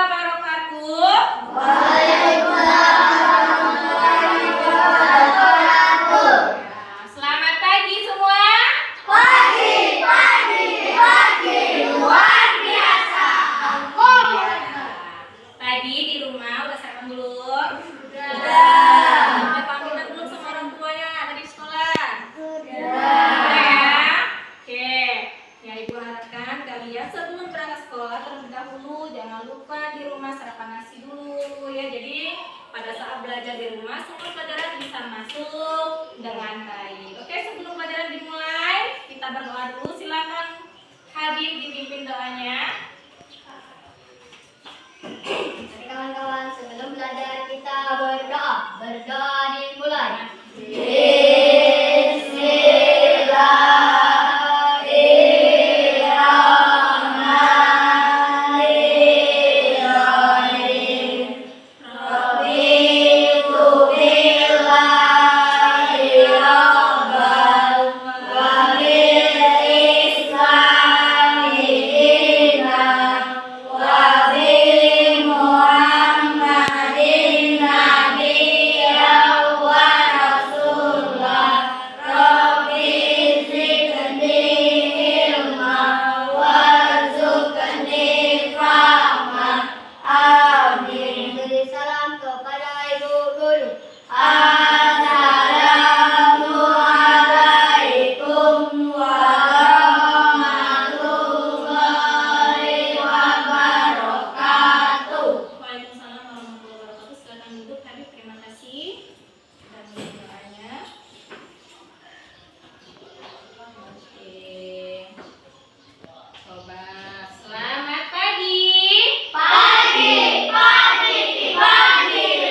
wabarakatuh. Waalaikumsalam warahmatullahi wabarakatuh. Selamat pagi semua. Pagi luar biasa. Tadi di rumah udah sarapan belum? Sudah. Udah pamitan belum sama orang tuanya tadi di sekolah? Sudah. Ya. Oke. Ya, Ibu harapkan kalian sebelum berangkat sekolah terlebih dahulu jangan lupa di rumah sarapan nasi dulu ya. Jadi pada saat belajar di rumah semua pelajaran bisa masuk dengan baik. Oke, sebelum pelajaran dimulai kita berdoa dulu. Silakan Habib dipimpin doanya. Jadi kawan-kawan, sebelum belajar kita berdoa. Berdoa dimulai. Bismillahirrahmanirrahim. Raditu billahi rabbal wa bil islami dinan wa bi Muhammadin nabiyyan wa rasulah. Rabbi zidni ilma warzuqni fahma. Amin. Beri salam kepada ibu guru. Assalamualaikum warahmatullahi wabarakatuh. Waalaikumsalam warahmatullahi wabarakatuh. Silakan duduk Habib. Terima kasih. Dan doanya. Oke. Coba. Selamat pagi. Pagi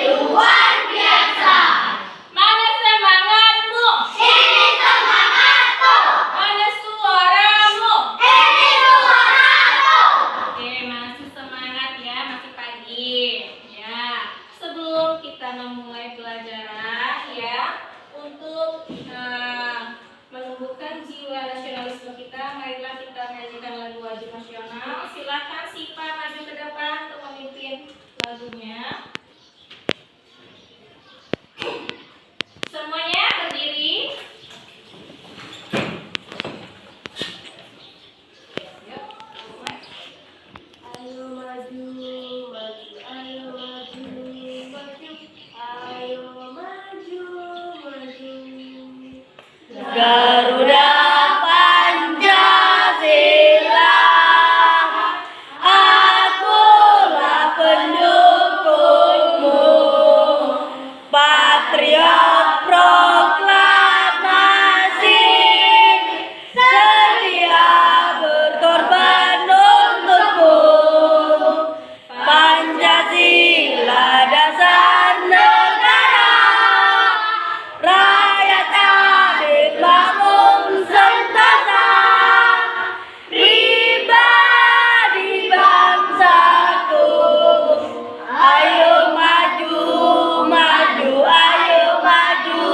luar biasa. Mana semangatmu? Ini semangatku. Mana suaramu? Ini suaraku. Oke, masih semangat ya, masih pagi. Ya, sebelum kita memulai pelajaran ya, untuk menumbuhkan jiwa nasionalisme kita, marilah kita menyanyikan lagu wajib nasional. Silakan Sipa maju ke depan untuk memimpin lagunya. Semuanya berdiri. Yuk. Ayo maju, maju, ayo maju, maju, ayo maju, maju. Garuda Pancasila, akulah pendukungmu. Patriot proklamasi, sedia berkorban untukmu. Pancasila dasar negara, rakyat adil makmur sentosa, pribadi bangsaku. Ayo maju, maju, ayo maju,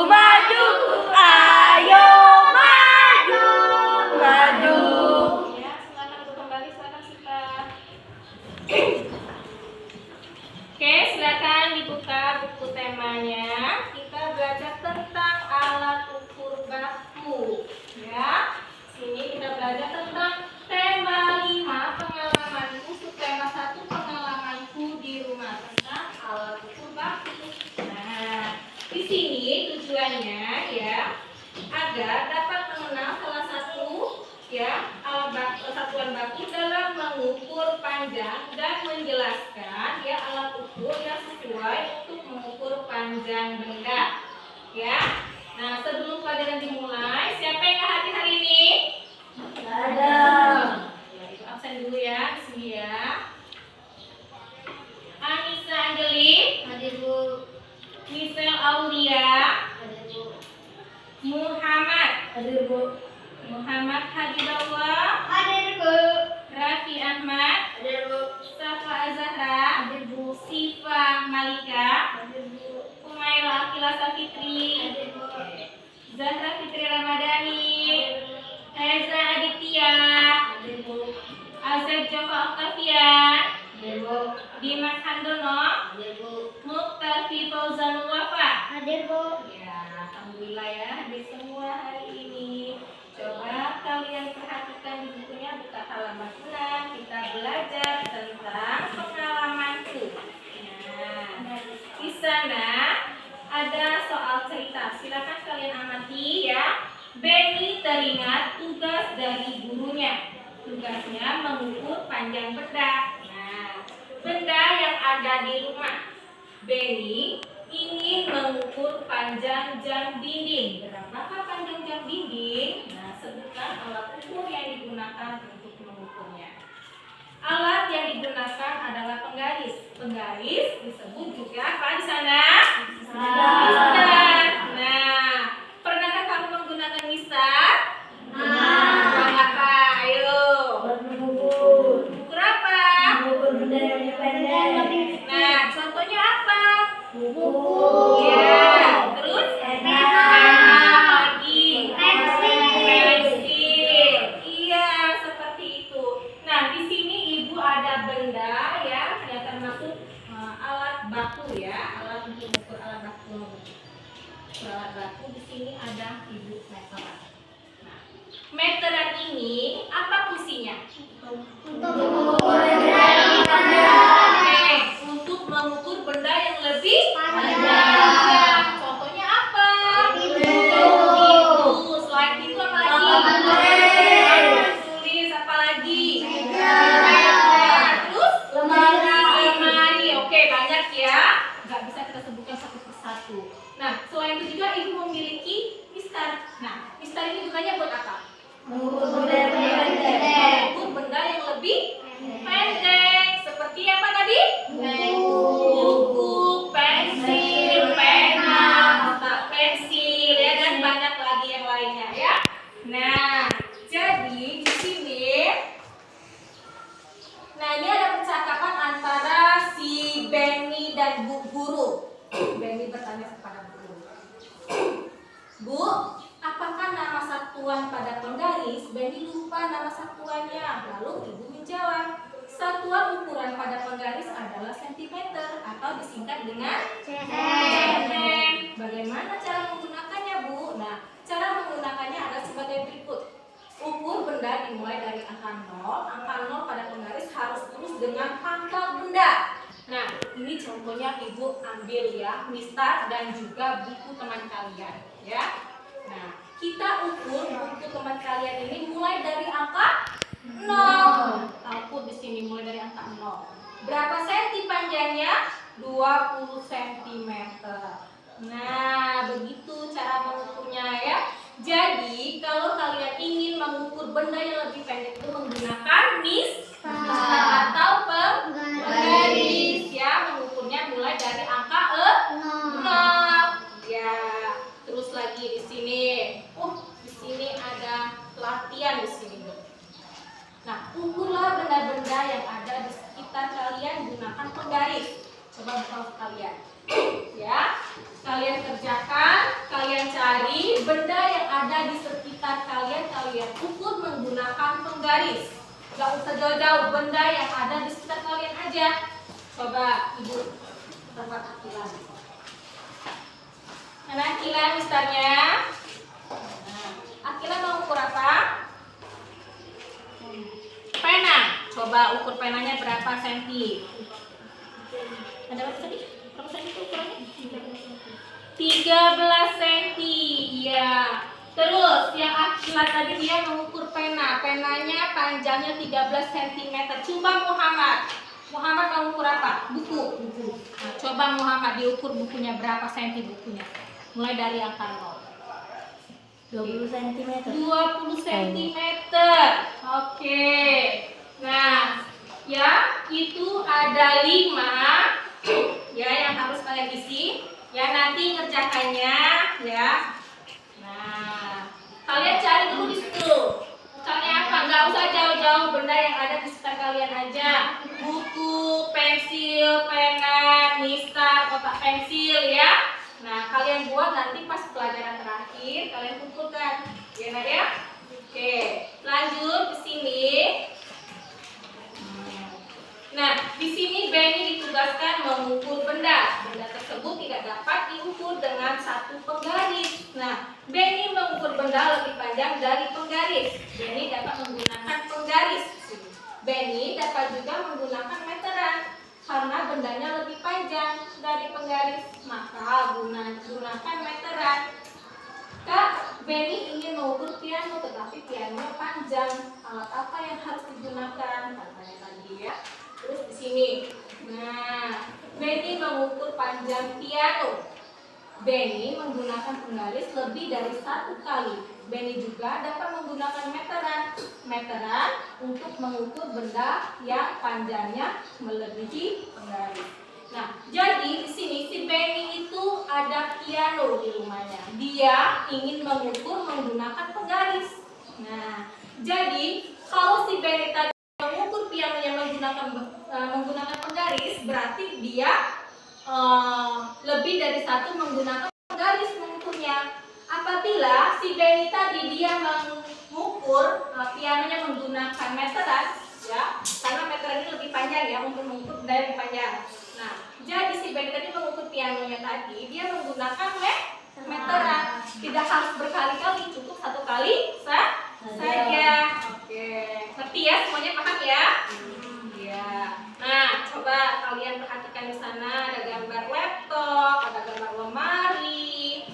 maju, ayo maju, maju. Ya, silakan untuk kembali, silakan Sipa. Oke, silakan dibuka buku temanya. Kita belajar tentang alat ukur baku. Ya, sini kita belajar tentang tema 5 pengalamanku, subtema 1 pengalamanku di rumah tentang alat ukur baku. Nah, di sini tujuannya ya agar dapat mengenal salah satu ya satuan baku dalam mengukur panjang dan menjelaskan ya alat ukur yang sesuai untuk mengukur panjang benda ya. Nah, sebelum pelajaran dimulai, siapa yang nggak hadir hari ini? Ada. Ya, itu absen dulu ya di sini ya. Anissa Angeli, Hadir Bu. Michelle Aulia, Hadir Bu. Muhammad Hadir Bu. Muhammad Habibullah, Hadir Bu. Raffi Ahmad, Hadir Bu. Safa Zahra, Hadir Bu. Sifa Malika, Hadir Bu. Umaira Akila Safitri, Hadir Bu. Zahra Fitri Ramadhani, Reza Aditya, Hadir Bu. Azad Jova Octavian, Hadir Bu. benda. Nah, benda yang ada di rumah. Benny ingin mengukur panjang jam dinding. Berapakah panjang jam dinding? Nah, sebutkan alat ukur yang digunakan untuk mengukurnya. Alat yang digunakan adalah penggaris. Penggaris disebut juga apa di sana? Mistar. Nah, pernahkah kamu menggunakan mistar? Buat apa? Ayo. Ukur apa? Nah, contohnya apa? Ya, terus? Pena lagi. Pensil. Iya, seperti itu. Nah, di sini ibu ada benda ya, yang termasuk alat baku ya, alat untuk mengukur alat baku. Alat baku di sini ada ibu meteran. Nah, meteran ini apa fungsinya? Oke, untuk mengukur benda yang lebih panjang. Contohnya apa? Pintu. Selain itu apa lagi? Tulis apa lagi? Terus? Lemari. Oke, banyak ya. Nggak bisa kita sebutkan satu persatu. Nah, selain itu juga ibu memiliki mistar. Nah, mistar ini gunanya buat apa? Mengukur benda yang lebih pendek. Seperti apa tadi? Buku, pensil, pena, kotak pensil, ya, dan banyak lagi yang lainnya ya. Nah, jadi di sini, nah ini ada percakapan antara si Benny dan Bu Guru. Benny bertanya kepada Bu Guru, Bu, apakah nama satuan pada penggaris? Benny lupa nama satuannya. Lalu ibu menjawab, satuan ukuran pada penggaris adalah sentimeter atau disingkat dengan cm. Bagaimana cara menggunakannya, Bu? Nah, cara menggunakannya adalah sebagai berikut. Ukur benda dimulai dari angka 0. Angka 0 pada penggaris harus lurus dengan pangkal benda. Nah, ini contohnya ibu ambil ya, mistar dan juga buku teman kalian ya. Nah, kita ukur buku teman kalian ini mulai dari angka 0. Ukur di sini mulai dari angka 0. Berapa senti panjangnya? 20 cm. Nah, begitu cara mengukurnya ya. Jadi, kalau kalian ingin mengukur benda yang lebih pendek itu menggunakan mistar atau penggaris ya, mengukurnya mulai dari angka 0. Ya, terus lagi di sini. Di sini ada latihan di sini. Nah, ukurlah benda-benda yang ada di sekitar kalian gunakan penggaris. Coba tahu kalian. Ya, kalian kerjakan, kalian cari benda yang ada di sekitar kalian, kalian ukur menggunakan penggaris. Gak usah jauh-jauh, benda yang ada di sekitar kalian aja. Coba ibu tempat Akilan. Mana Akilan mistarnya? Nah, Akilan mau ukur apa? Pena. Coba ukur penanya berapa senti? Ada berapa senti? Berapa senti itu ukurannya? 13 senti. Ya. Terus yang Akila tadi dia mengukur pena. Penanya panjangnya 13 cm. Coba Muhammad. Muhammad mau ukur apa? Buku. Nah, coba Muhammad diukur bukunya berapa senti bukunya? Mulai dari angka 0. 20 cm. 20 cm. Oke. Nah, ya, itu ada 5 ya yang harus kalian isi. Ya, nanti ngerjakannya ya. Nah, kalian cari dulu di situ. Misalnya apa? Nggak usah jauh-jauh, benda yang ada di sekitar kalian aja. Buku, pensil, pena, mistar, kotak pensil ya. Nah, kalian buat nanti pas pelajaran terakhir kalian kumpulkan. Ya, Nak ya? Oke, lanjut ke sini. Nah, di sini Benny ditugaskan mengukur benda. Benda tersebut tidak dapat diukur dengan satu penggaris. Nah, Benny mengukur benda lebih panjang dari penggaris. Benny dapat menggunakan penggaris. Benny dapat juga menggunakan meteran karena bendanya lebih panjang dari penggaris. Maka gunakan meteran. Kak, Benny ingin mengukur piano, tetapi pianonya panjang. Alat apa yang harus digunakan? Katanya tadi ya. Terus di sini. Nah, Benny mengukur panjang piano. Benny menggunakan penggaris lebih dari 1 kali. Benny juga dapat menggunakan meteran. Meteran untuk mengukur benda yang panjangnya melebihi penggaris. Nah, jadi di sini si Benny itu ada piano di rumahnya. Dia ingin mengukur menggunakan penggaris. Nah, jadi kalau si Benny tadi mengukur pianonya menggunakan penggaris, berarti dia lebih dari 1 menggunakan penggaris mengukurnya. Apabila si Benny tadi dia mengukur pianonya menggunakan meteran, ya, karena meteran ini lebih panjang ya untuk mengukur benda yang panjang. Nah, jadi si Benny tadi mengukur pianonya tadi dia menggunakan meteran, tidak harus berkali-kali, cukup 1 kali saja. Oke, ngerti ya, semuanya paham ya? Ya. Nah, coba kalian perhatikan di sana ada gambar laptop, ada gambar lemari.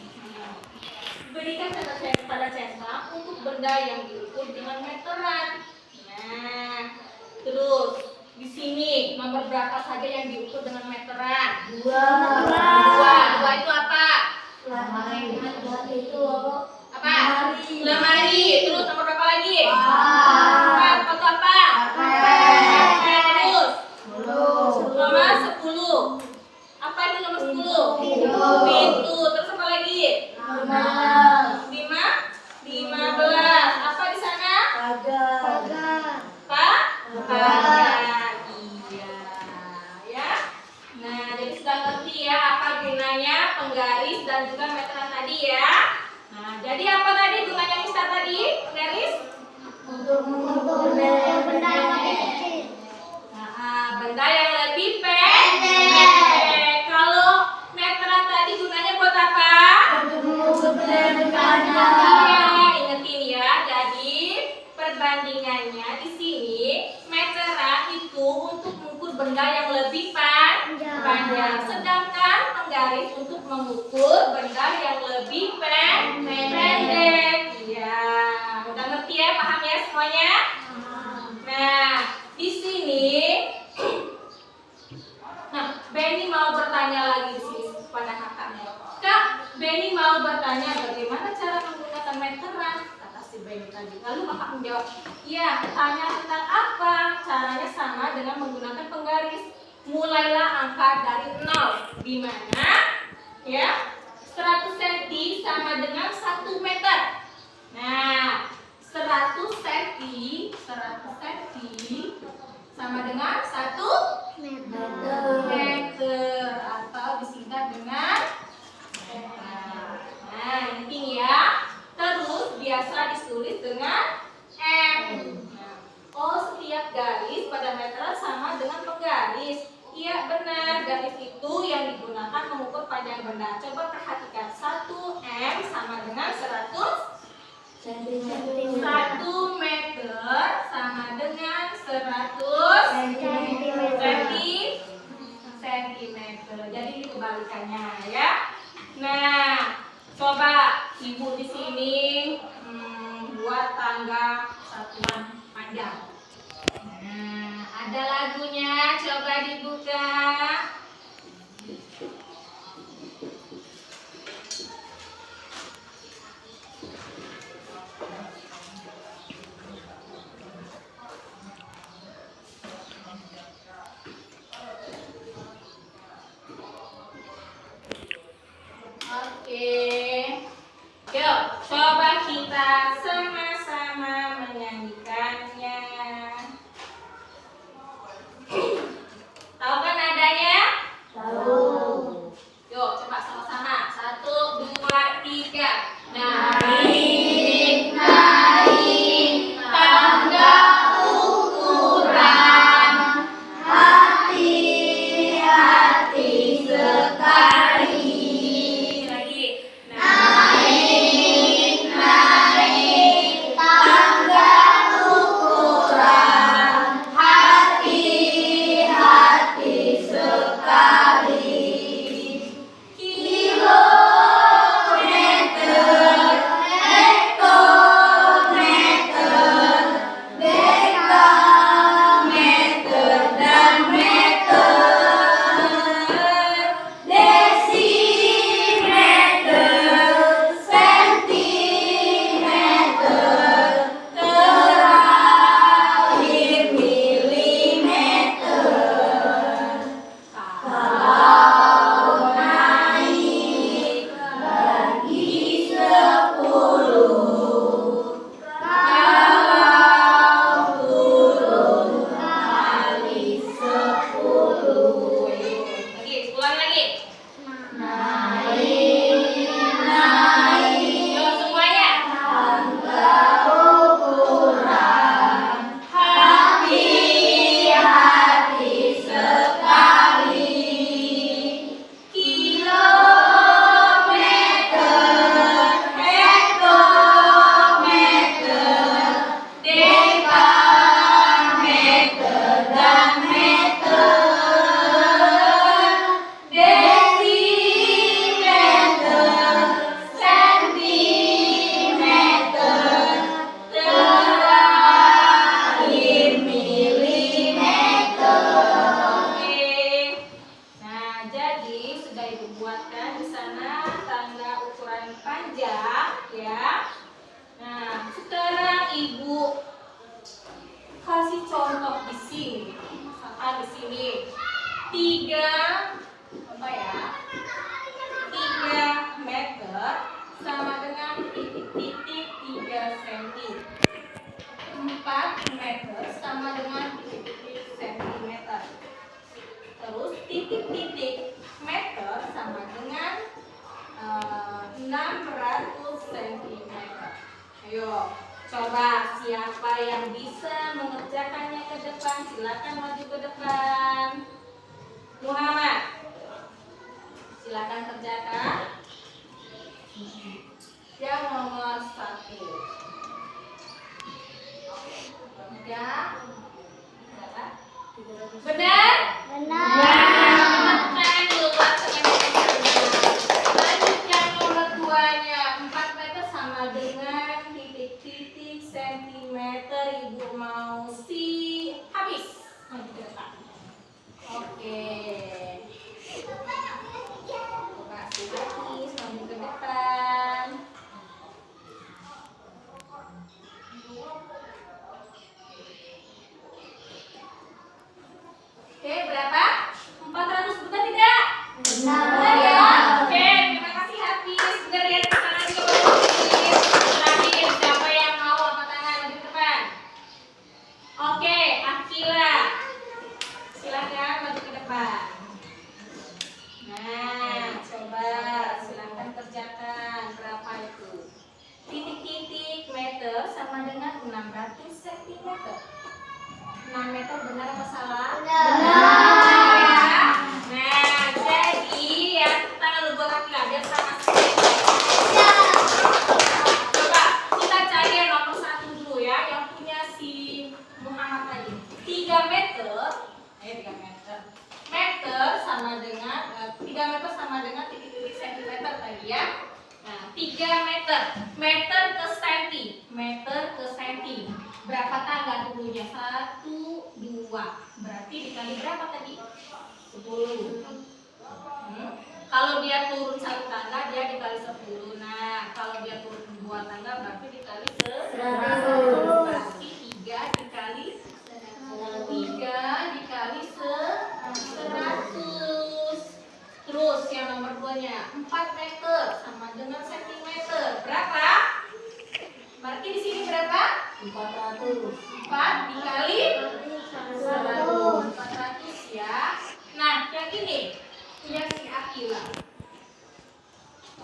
Berikan catatan pada cetak untuk benda yang diukur dengan meteran. Nah, terus di sini nomor berapa saja yang diukur dengan meteran? 2. 2 itu apa? Itu Apa? Lemari. Terus nomor berapa lagi? 4. 4 itu apa? Terus nomor 10. Apa itu nomor 10? Pintu. Terus apa lagi? 15. Apa di sana? Pagar. Iya. Ya. Nah, jadi sudah ngerti ya apa gunanya penggaris dan juga meteran tadi ya. Nah, jadi apa tadi gunanya Mister tadi? Penggaris? Untuk mengukur benda yang lebih kecil. Nah, benda yang lebih pendek. Kalau meteran tadi gunanya buat apa? Untuk mengukur benda yang lebih panjang. Iya, ingetin ya. Jadi perbandingannya di sini meteran itu untuk mengukur benda yang lebih panjang, sedangkan penggaris untuk mengukur benda yang lebih pendek. Iya, udah ngerti ya, paham ya semuanya? Nah, di sini, nah Benny mau bertanya lagi di sini kepada kakaknya. Kak, Benny mau bertanya bagaimana cara menggunakan meteran? Kata si Benny tadi. Lalu kakak menjawab, iya, tanya tentang apa? Caranya sama dengan menggunakan penggaris. Mulailah angka dari 0, di mana ya 100 cm sama dengan 1 meter. Nah, 100 cm sama dengan 1 meter atau disingkat dengan meter. Nah, ini ya. Terus biasa ditulis dengan M. Nah, oh, setiap garis pada meteran sama dengan penggaris. Iya benar, garis itu yang digunakan mengukur panjang benda. Coba perhatikan, 1 M sama dengan 100 1 meter sama dengan 100 centimeter. Jadi ini kebalikannya ya. Nah, coba ibu di sini buat tangga satuan panjang. Nah, ada lagunya, coba dibuka. Oke. Yuk, coba kita sama-sama menyanyikannya. Tahu kan nadanya? 3 apa ya? 3 meter sama dengan titik-titik 3 cm. 4 meter sama dengan titik-titik cm. Terus titik-titik meter sama dengan 600 cm. Ayo, coba siapa yang bisa mengerjakannya ke depan? Silakan maju ke depan. Muhammad, silakan kerjakan. Yang nomor 1. Ya, berapa? Benar? Benar. Lanjut yang nomor 2-nya. 4 meter sama dengan titik-titik sentimeter. Ibu mau habis. Maju ke depan. Oke. Kasih habis, maju ke depan. Oke, berapa? 400, benar tidak? Benar ya? Oke, terima kasih habis. Benar ya, tepuk tangan ke habis. Terakhir, siapa yang mau angkat tangan maju ke depan? Oke, Akila. Silakan maju ke depan. Nah, coba silakan kerjakan. Berapa itu? Titik-titik meter sama dengan 600 cm. 6 meter benar apa salah? Benar ya. Nah, jadi ya tangan lu buat Akila biar sama. Coba kita cari yang nomor 1 dulu ya, yang punya si Muhammad tadi. 3 meter. 3 meter. Meter sama dengan 3 meter sama dengan titik-titik sentimeter tadi ya. Nah, 3 meter. Meter ke senti. Meter ke senti. Berapa tangga dulunya? 1, 2. Berarti dikali berapa tadi? 10. Kalau dia turun 1 tangga, dia dikali 10. Nah, kalau dia turun 2 tangga, berarti dikali 100. Berarti 3 dikali 100. Terus yang nomor 2-nya 4 meter sama dengan sentimeter. Berapa? Berarti di sini berapa? 400. 4 dikali 100. 400 ya. Nah, yang ini punya si Akila.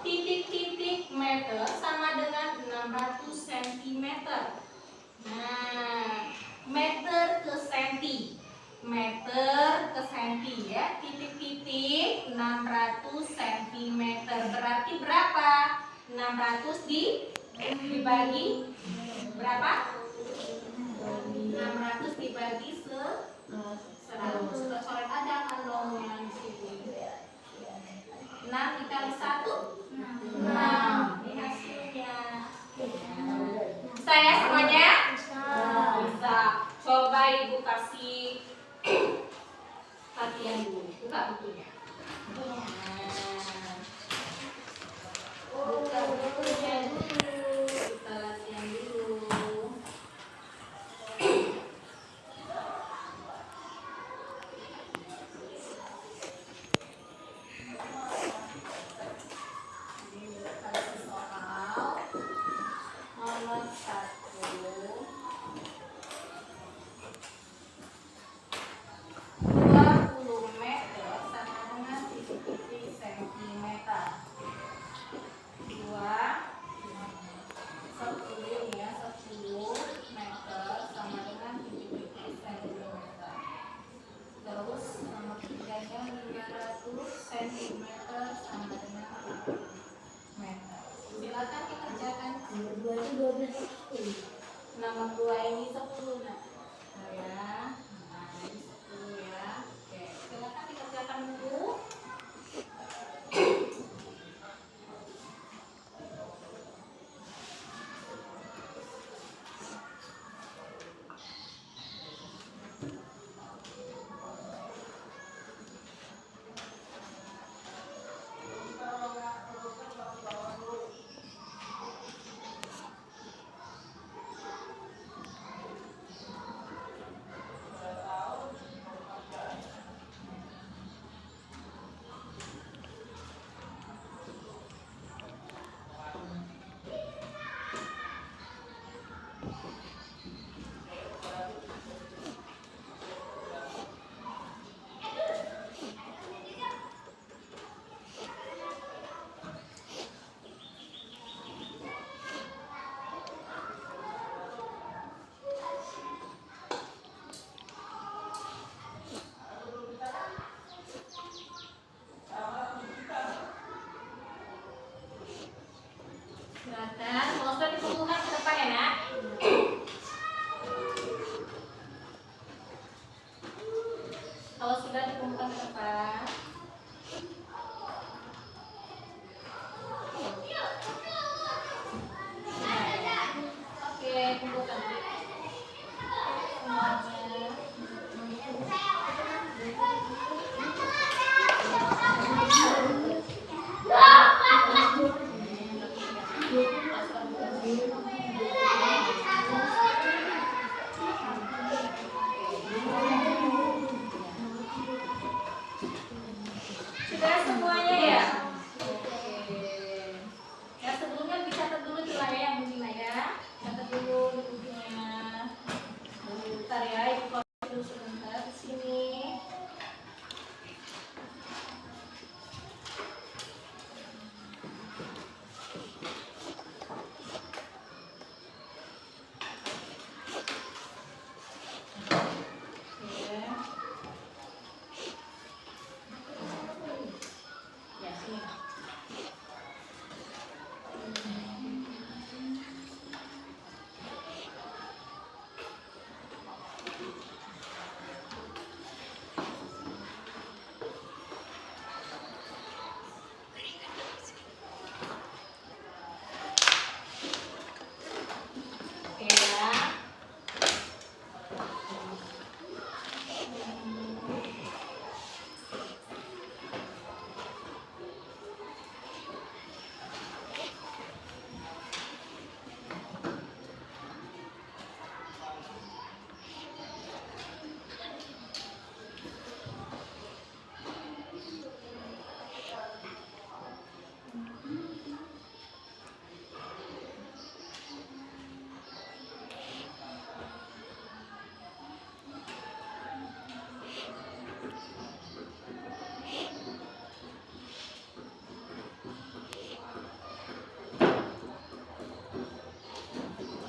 Titik-titik meter sama dengan 600 cm. Nah, meter ke senti. Meter ke senti ya. Titik-titik 600 cm. Berarti berapa? 600 dibagi berapa? 600 dibagi 100. Coret aja kan dong yang di sini. 6 dikali 1 6. Ini hasilnya. Bisa ya semuanya? Bisa. Coba ibu kasih latihan dulu. Buka bukunya. Buka bukunya dulu. Kita latihan dulu. Nomor 2 ini 10 nah. Ya. Nah, ini 10 ya. Oke, silakan dikerjakan dulu. sudah dikumpulkan ke depan. Oke, kumpulkan semuanya. Sudah semuanya ya? Oke. Ya sebelumnya dicatat dulu celah yang bunyinya ya. Catat dulu bunyinya. Bentar ya, ibu fokus dulu sebentar di sini. Ya, sini. Oke ya.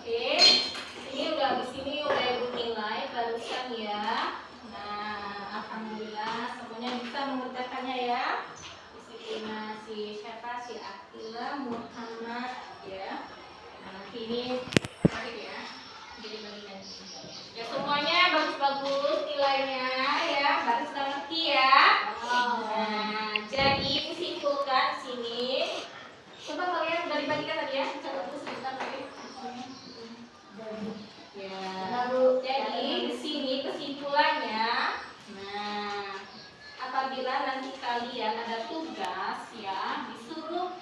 Oke, ini udah di sini udah ibu nilai barusan ya. Nah, alhamdulillah semuanya bisa mengerjakannya ya. Disiplin si siapa si Akila Muhammad ya. Nah, ini balik ya. Jadi bagian ya semuanya bagus-bagus nilainya ya. Baru sudah ngerti ya. Nah, jadi simpulkan sini. Coba kalian udah dibagikan tadi ya. Catat dulu sebentar tadi. Ya, jadi di sini kesimpulannya, nah, apabila nanti kalian ada tugas ya, disuruh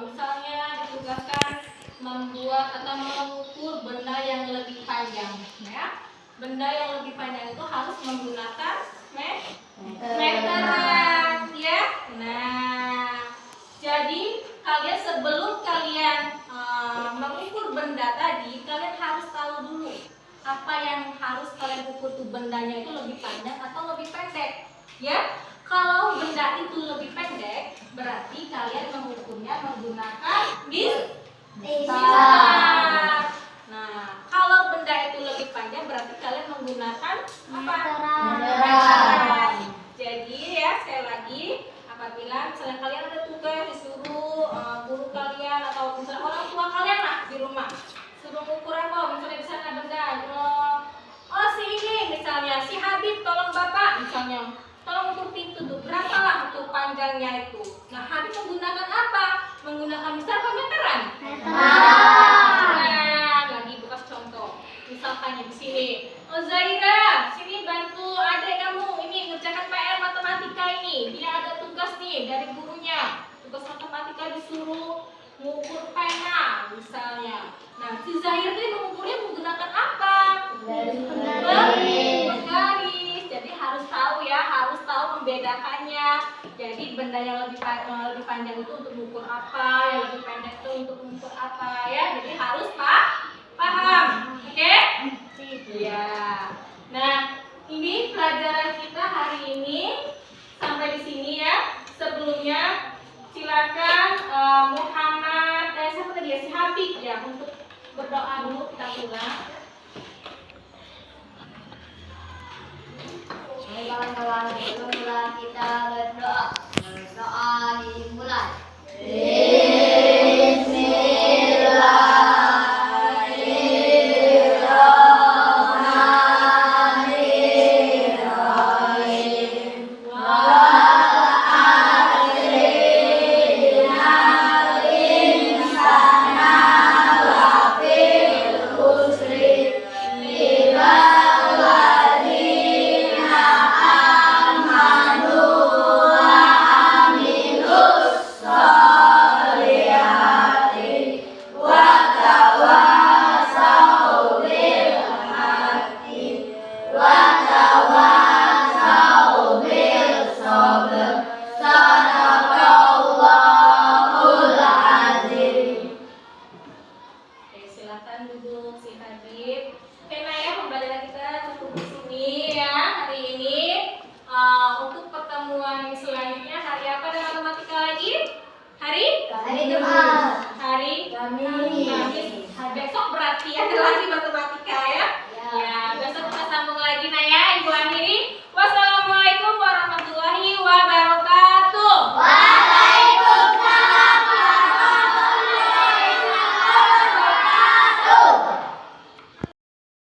misalnya ditugaskan membuat atau mengukur benda yang lebih panjang, ya, benda yang lebih panjang itu harus menggunakan meteran, ya. Nah, jadi kalian sebelum kalian mengukur benda tadi, kalian harus tahu dulu apa yang harus kalian ukur tuh bendanya itu lebih panjang atau lebih pendek, ya. Kalau benda itu lebih pendek, berarti kalian mengukurnya menggunakan bistar. Nah, kalau benda itu lebih panjang, berarti kalian menggunakan apa? Meteran. Jadi ya sekali lagi, apabila misalnya kalian ada tugas disuruh guru kalian atau misalnya orang tua kalian lah di rumah suruh ukur apa, misalnya di sana benda oh si ini misalnya si Habib tolong bapak misalnya tolong ukur pintu tuh berapa lah untuk panjangnya itu. Nah Habib menggunakan apa? Menggunakan misal apa meteran? Meteran. Lagi bekas contoh misalkan di sini oh Zaira sini bantu adik kamu ini ngerjakan PR matematika ini, dia ada tugas nih dari gurunya, tugas matematika disuruh mengukur pena misalnya. Nah si Zahir ini mengukurnya menggunakan apa? Garis. Jadi harus tahu ya, harus tahu membedakannya. Jadi benda yang lebih panjang itu untuk mengukur apa, yang lebih pendek itu untuk mengukur apa ya. Jadi harus paham, oke? Ya. Nah ini pelajaran kita hari ini sampai di sini ya. Sebelumnya silakan Muhammad siapa tadi ya si Habib ya untuk berdoa dulu kita pulang. Mari kawan-kawan kita berdoa. Berdoa dimulai.